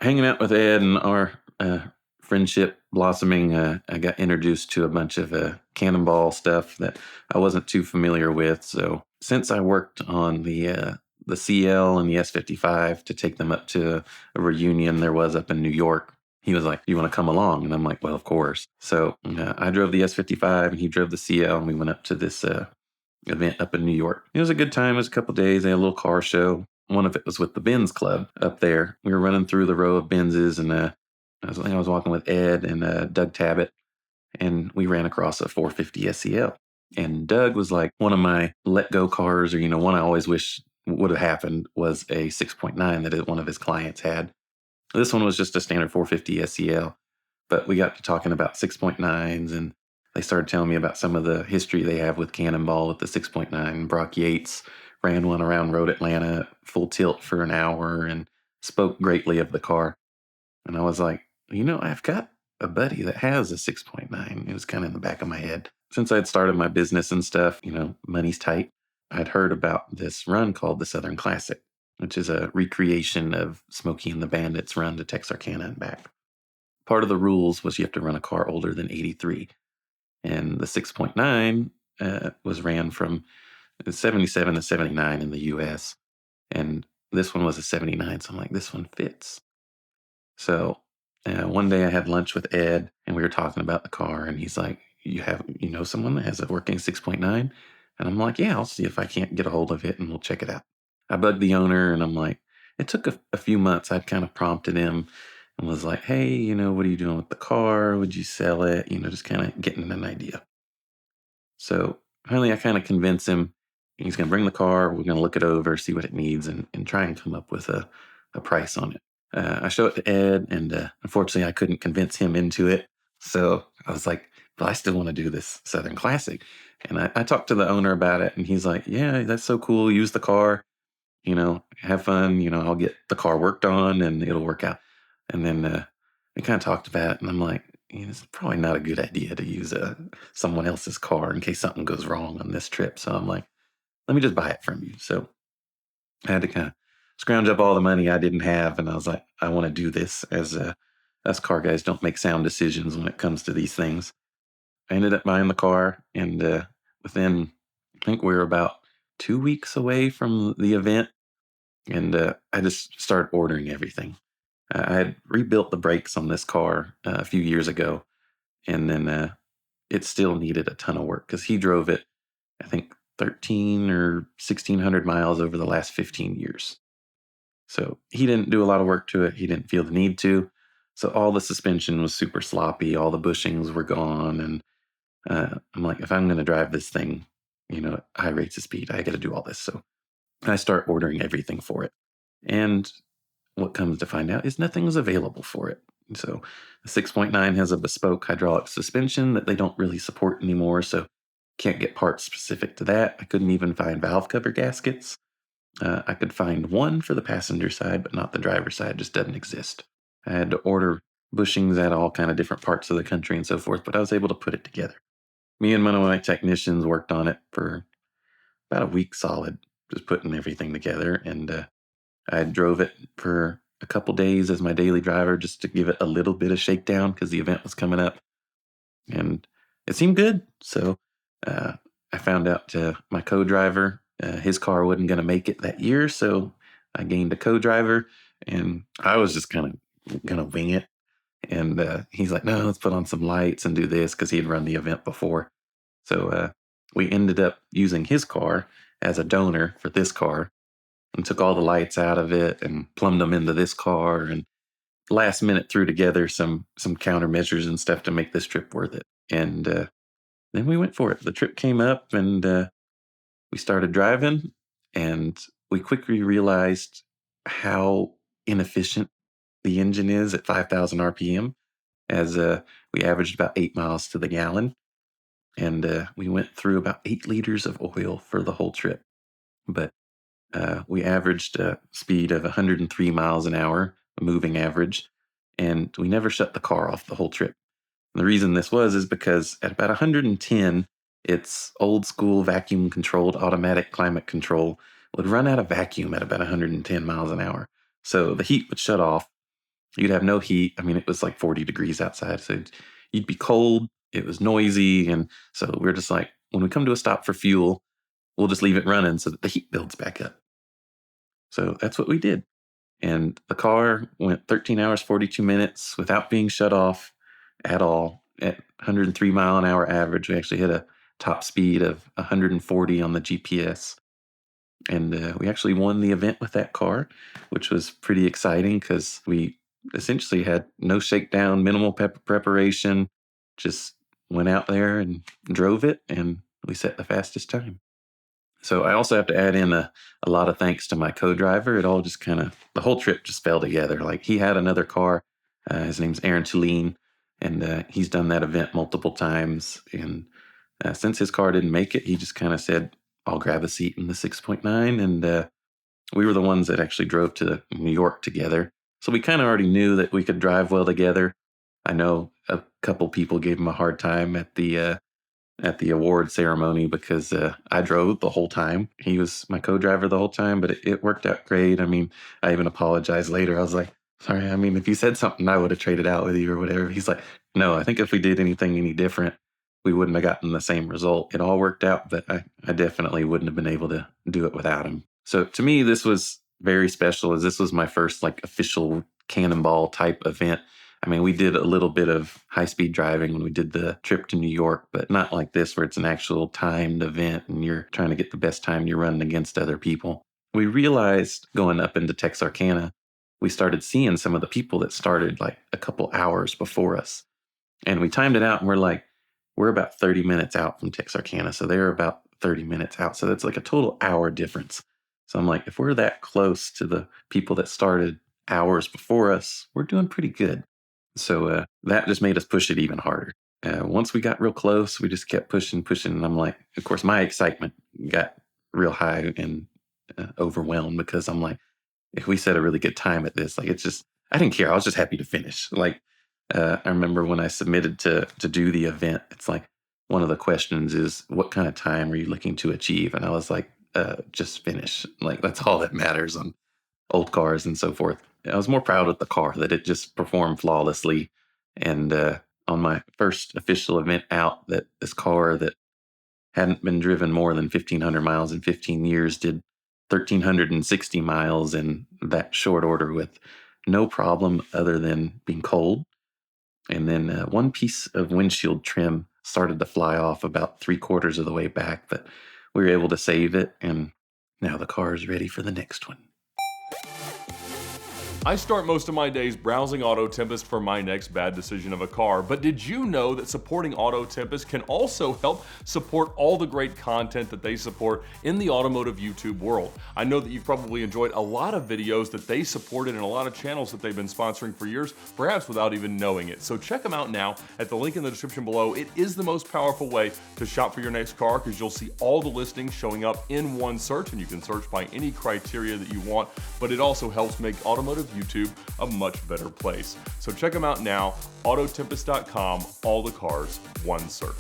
hanging out with Ed and our friendship blossoming, I got introduced to a bunch of cannonball stuff that I wasn't too familiar with. So since I worked on the CL and the S55 to take them up to a reunion there was up in New York, he was like, "You want to come along?" And I'm like, "Well, of course." So I drove the S55 and he drove the CL, and we went up to this event up in New York. It was a good time. It was a couple days. They had a little car show. One of it was with the Benz Club up there. We were running through the row of Benzes, and I was walking with Ed and Doug Tabbitt, and we ran across a 450 SEL. And Doug was like, one of my let go cars, or one I always wish would have happened was a 6.9 that one of his clients had. This one was just a standard 450 SEL, but we got to talking about 6.9s, and they started telling me about some of the history they have with Cannonball with the 6.9. Brock Yates ran one around Road Atlanta full tilt for an hour and spoke greatly of the car. And I was like, I've got a buddy that has a 6.9. It was kind of in the back of my head. Since I'd started my business and stuff, money's tight. I'd heard about this run called the Southern Classic, which is a recreation of Smokey and the Bandit's run to Texarkana and back. Part of the rules was you have to run a car older than 83. And the 6.9 was ran from 77 to 79 in the US. And this one was a 79. So I'm like, this one fits. So one day I had lunch with Ed and we were talking about the car, and he's like, you know someone that has a working 6.9? And I'm like, yeah, I'll see if I can't get a hold of it and we'll check it out. I bugged the owner and I'm like, it took a few months. I'd kind of prompted him and was like, hey, what are you doing with the car? Would you sell it? Just kind of getting an idea. So finally I kind of convince him he's going to bring the car. We're going to look it over, see what it needs, and try and come up with a price on it. I show it to Ed, and unfortunately, I couldn't convince him into it. So I was like, "But I still want to do this Southern Classic." And I talked to the owner about it, and he's like, "Yeah, that's so cool. Use the car, have fun. I'll get the car worked on, and it'll work out." And then we kind of talked about it, and I'm like, "It's probably not a good idea to use someone else's car in case something goes wrong on this trip." So I'm like, "Let me just buy it from you." So I had to kind of scrounge up all the money I didn't have, and I was like, I want to do this, as us car guys don't make sound decisions when it comes to these things. I ended up buying the car, and within, I think we were about 2 weeks away from the event, and I just started ordering everything. I had rebuilt the brakes on this car a few years ago, and then it still needed a ton of work because he drove it, I think, 13 or 1,600 miles over the last 15 years. So he didn't do a lot of work to it. He didn't feel the need to. So all the suspension was super sloppy. All the bushings were gone. And I'm like, if I'm going to drive this thing, at high rates of speed, I got to do all this. So I start ordering everything for it. And what comes to find out is nothing was available for it. So the 6.9 has a bespoke hydraulic suspension that they don't really support anymore. So can't get parts specific to that. I couldn't even find valve cover gaskets. I could find one for the passenger side, but not the driver's side. It just doesn't exist. I had to order bushings at all kind of different parts of the country and so forth, but I was able to put it together. Me and one of my technicians worked on it for about a week solid, just putting everything together. And I drove it for a couple days as my daily driver just to give it a little bit of shakedown because the event was coming up. And it seemed good. So I found out my co-driver, his car wasn't going to make it that year. So I gained a co-driver, and I was just kind of going to wing it. And he's like, no, let's put on some lights and do this because he had run the event before. So we ended up using his car as a donor for this car and took all the lights out of it and plumbed them into this car, and last minute threw together some countermeasures and stuff to make this trip worth it. And then we went for it. The trip came up, and we started driving, and we quickly realized how inefficient the engine is at 5,000 RPM, as we averaged about 8 miles to the gallon. And we went through about 8 liters of oil for the whole trip. But we averaged a speed of 103 miles an hour, a moving average, and we never shut the car off the whole trip. And the reason this was is because at about 110, its old school vacuum controlled automatic climate control would run out of vacuum at about 110 miles an hour. So the heat would shut off, You'd have no heat. I mean, it was like 40 degrees outside, so you'd be cold. It was noisy, and so we're just like, when we come to a stop for fuel, we'll just leave it running so that the heat builds back up. So that's what we did. And the car went 13 hours, 42 minutes without being shut off at all at 103-mile-an-hour average. We actually hit a top speed of 140 on the GPS. And we actually won the event with that car, which was pretty exciting because we essentially had no shakedown, minimal preparation, just went out there and drove it, and we set the fastest time. So I also have to add in a lot of thanks to my co-driver. It all just the whole trip just fell together. Like, he had another car. His name's Aaron Tulane, and he's done that event multiple times. And since his car didn't make it, he just kind of said, I'll grab a seat in the 6.9. And we were the ones that actually drove to New York together. So we kind of already knew that we could drive well together. I know a couple people gave him a hard time at the award ceremony because I drove the whole time. He was my co-driver the whole time, but it worked out great. I mean, I even apologized later. I was like, sorry, I mean, if you said something, I would have traded out with you or whatever. He's like, no, I think if we did anything any different, we wouldn't have gotten the same result. It all worked out, but I definitely wouldn't have been able to do it without him. So to me, this was very special, as this was my first like official cannonball type event. I mean, we did a little bit of high-speed driving when we did the trip to New York, but not like this where it's an actual timed event and you're trying to get the best time you're running against other people. We realized going up into Texarkana, we started seeing some of the people that started like a couple hours before us. And we timed it out, and we're like, we're about 30 minutes out from Texarkana. So they're about 30 minutes out. So that's like a total hour difference. So I'm like, if we're that close to the people that started hours before us, we're doing pretty good. So that just made us push it even harder. Once we got real close, we just kept pushing. And I'm like, of course, my excitement got real high and overwhelmed, because I'm like, if we set a really good time at this, like, it's just, I didn't care. I was just happy to finish. Like, I remember when I submitted to do the event, it's like, one of the questions is, what kind of time are you looking to achieve? And I was like, just finish. Like, that's all that matters on old cars and so forth. I was more proud of the car, that it just performed flawlessly. And on my first official event out, that this car that hadn't been driven more than 1,500 miles in 15 years did 1,360 miles in that short order with no problem other than being cold. And then one piece of windshield trim started to fly off about 3/4 of the way back, but we were able to save it. And now the car is ready for the next one. I start most of my days browsing Auto Tempest for my next bad decision of a car, but did you know that supporting Auto Tempest can also help support all the great content that they support in the automotive YouTube world? I know that you've probably enjoyed a lot of videos that they supported and a lot of channels that they've been sponsoring for years, perhaps without even knowing it. So check them out now at the link in the description below. It is the most powerful way to shop for your next car, because you'll see all the listings showing up in one search, and you can search by any criteria that you want, but it also helps make automotive YouTube a much better place. So check them out now, autotempest.com, all the cars, one search.